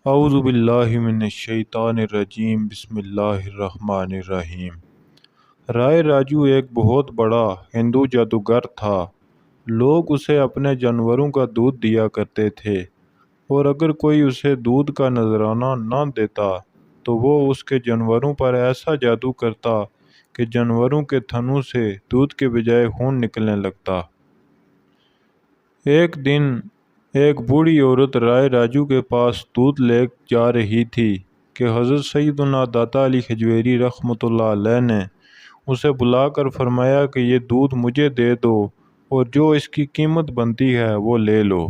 اعوذ باللہ من الشیطان الرجیم، بسم اللہ الرحمن الرحیم۔ رائے راجو ایک بہت بڑا ہندو جادوگر تھا۔ لوگ اسے اپنے جانوروں کا دودھ دیا کرتے تھے، اور اگر کوئی اسے دودھ کا نذرانہ نہ دیتا تو وہ اس کے جانوروں پر ایسا جادو کرتا کہ جانوروں کے تھنوں سے دودھ کے بجائے خون نکلنے لگتا۔ ایک دن ایک بوڑھی عورت رائے راجو کے پاس دودھ لے جا رہی تھی کہ حضرت سیدنا داتا علی کھجویری رحمۃ اللہ علیہ نے اسے بلا کر فرمایا کہ یہ دودھ مجھے دے دو اور جو اس کی قیمت بنتی ہے وہ لے لو۔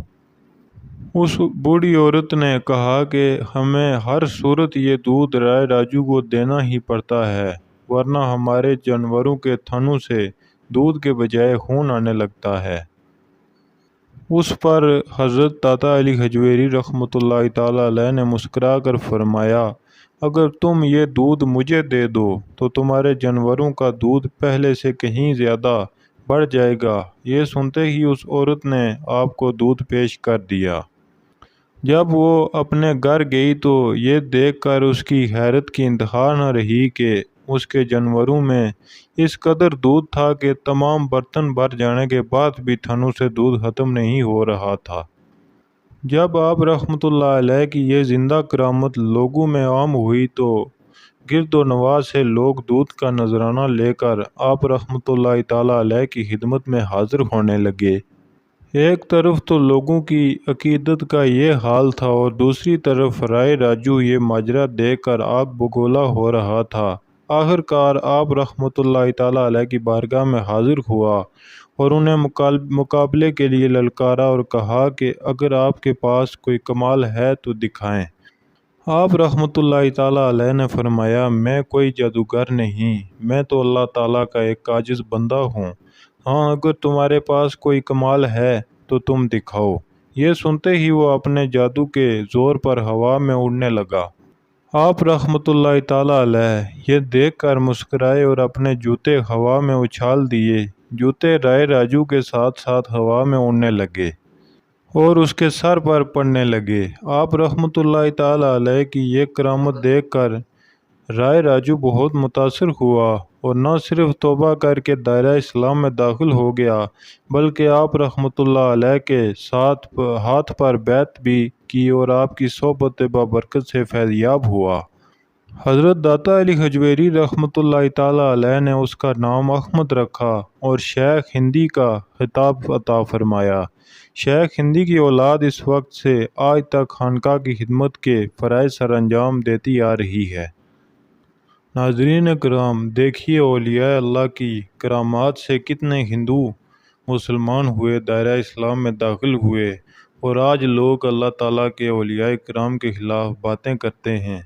اس بوڑھی عورت نے کہا کہ ہمیں ہر صورت یہ دودھ رائے راجو کو دینا ہی پڑتا ہے، ورنہ ہمارے جانوروں کے تھنوں سے دودھ کے بجائے خون آنے لگتا ہے۔ اس پر حضرت داتا علی کھجویری رحمۃ اللہ تعالی علیہ نے مسکرا کر فرمایا، اگر تم یہ دودھ مجھے دے دو تو تمہارے جانوروں کا دودھ پہلے سے کہیں زیادہ بڑھ جائے گا۔ یہ سنتے ہی اس عورت نے آپ کو دودھ پیش کر دیا۔ جب وہ اپنے گھر گئی تو یہ دیکھ کر اس کی حیرت کی انتہا نہ رہی کہ اس کے جانوروں میں اس قدر دودھ تھا کہ تمام برتن بھر جانے کے بعد بھی تھنوں سے دودھ ختم نہیں ہو رہا تھا۔ جب آپ رحمۃ اللہ علیہ کی یہ زندہ کرامت لوگوں میں عام ہوئی تو گرد و نواح سے لوگ دودھ کا نذرانہ لے کر آپ رحمۃ اللہ تعالی علیہ کی خدمت میں حاضر ہونے لگے۔ ایک طرف تو لوگوں کی عقیدت کا یہ حال تھا اور دوسری طرف رائے راجو یہ ماجرا دیکھ کر آگ بگولا ہو رہا تھا۔ آخر کار آپ رحمۃ اللہ تعالی علیہ کی بارگاہ میں حاضر ہوا اور انہیں مقابلے کے لیے للکارا اور کہا کہ اگر آپ کے پاس کوئی کمال ہے تو دکھائیں۔ آپ رحمۃ اللہ تعالی علیہ نے فرمایا، میں کوئی جادوگر نہیں، میں تو اللہ تعالیٰ کا ایک عاجز بندہ ہوں۔ ہاں، اگر تمہارے پاس کوئی کمال ہے تو تم دکھاؤ۔ یہ سنتے ہی وہ اپنے جادو کے زور پر ہوا میں اڑنے لگا۔ آپ رحمۃ اللہ تعالی علیہ یہ دیکھ کر مسکرائے اور اپنے جوتے ہوا میں اچھال دیے۔ جوتے رائے راجو کے ساتھ ساتھ ہوا میں اڑنے لگے اور اس کے سر پر پڑنے لگے۔ آپ رحمۃ اللہ تعالی علیہ کی یہ کرامت دیکھ کر رائے راجو بہت متاثر ہوا اور نہ صرف توبہ کر کے دائرہ اسلام میں داخل ہو گیا بلکہ آپ رحمۃ اللہ علیہ کے ساتھ ہاتھ پر بیعت بھی کی اور آپ کی صحبت بابرکت سے فیض یاب ہوا۔ حضرت داتا علی کھجویری رحمۃ اللہ تعالی علیہ نے اس کا نام احمد رکھا اور شیخ ہندی کا خطاب عطا فرمایا۔ شیخ ہندی کی اولاد اس وقت سے آج تک خانقاہ کی خدمت کے فرائض سر انجام دیتی آ رہی ہے۔ ناظرین کرام، دیکھیے اولیاء اللہ کی کرامات سے کتنے ہندو مسلمان ہوئے، دائرہ اسلام میں داخل ہوئے، اور آج لوگ اللہ تعالیٰ کے اولیاء کرام کے خلاف باتیں کرتے ہیں۔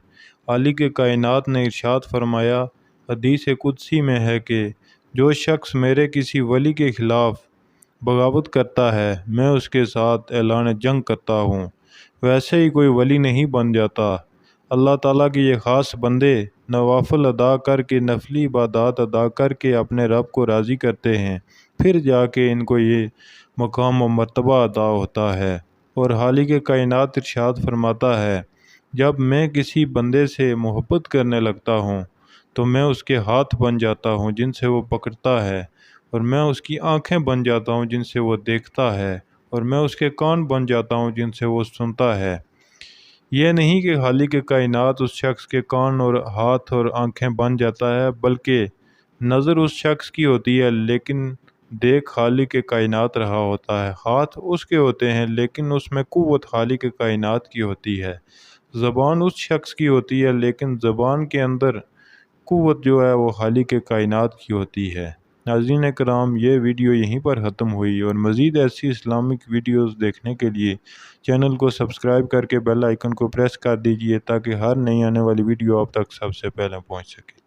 خالق کائنات نے ارشاد فرمایا، حدیث قدسی میں ہے کہ جو شخص میرے کسی ولی کے خلاف بغاوت کرتا ہے میں اس کے ساتھ اعلان جنگ کرتا ہوں۔ ویسے ہی کوئی ولی نہیں بن جاتا۔ اللہ تعالیٰ کے یہ خاص بندے نوافل ادا کر کے، نفلی عبادات ادا کر کے اپنے رب کو راضی کرتے ہیں، پھر جا کے ان کو یہ مقام و مرتبہ عطا ہوتا ہے۔ اور خالق کائنات ارشاد فرماتا ہے، جب میں کسی بندے سے محبت کرنے لگتا ہوں تو میں اس کے ہاتھ بن جاتا ہوں جن سے وہ پکڑتا ہے، اور میں اس کی آنکھیں بن جاتا ہوں جن سے وہ دیکھتا ہے، اور میں اس کے کان بن جاتا ہوں جن سے وہ سنتا ہے۔ یہ نہیں کہ خالق کائنات اس شخص کے کان اور ہاتھ اور آنکھیں بن جاتا ہے، بلکہ نظر اس شخص کی ہوتی ہے لیکن دیکھ خالق کائنات رہا ہوتا ہے۔ ہاتھ اس کے ہوتے ہیں لیکن اس میں قوت خالق کائنات کی ہوتی ہے۔ زبان اس شخص کی ہوتی ہے لیکن زبان کے اندر قوت جو ہے وہ خالق کائنات کی ہوتی ہے۔ ناظرین کرام، یہ ویڈیو یہیں پر ختم ہوئی، اور مزید ایسی اسلامک ویڈیوز دیکھنے کے لیے چینل کو سبسکرائب کر کے بیل آئیکن کو پریس کر دیجئے تاکہ ہر نئی آنے والی ویڈیو آپ تک سب سے پہلے پہنچ سکے۔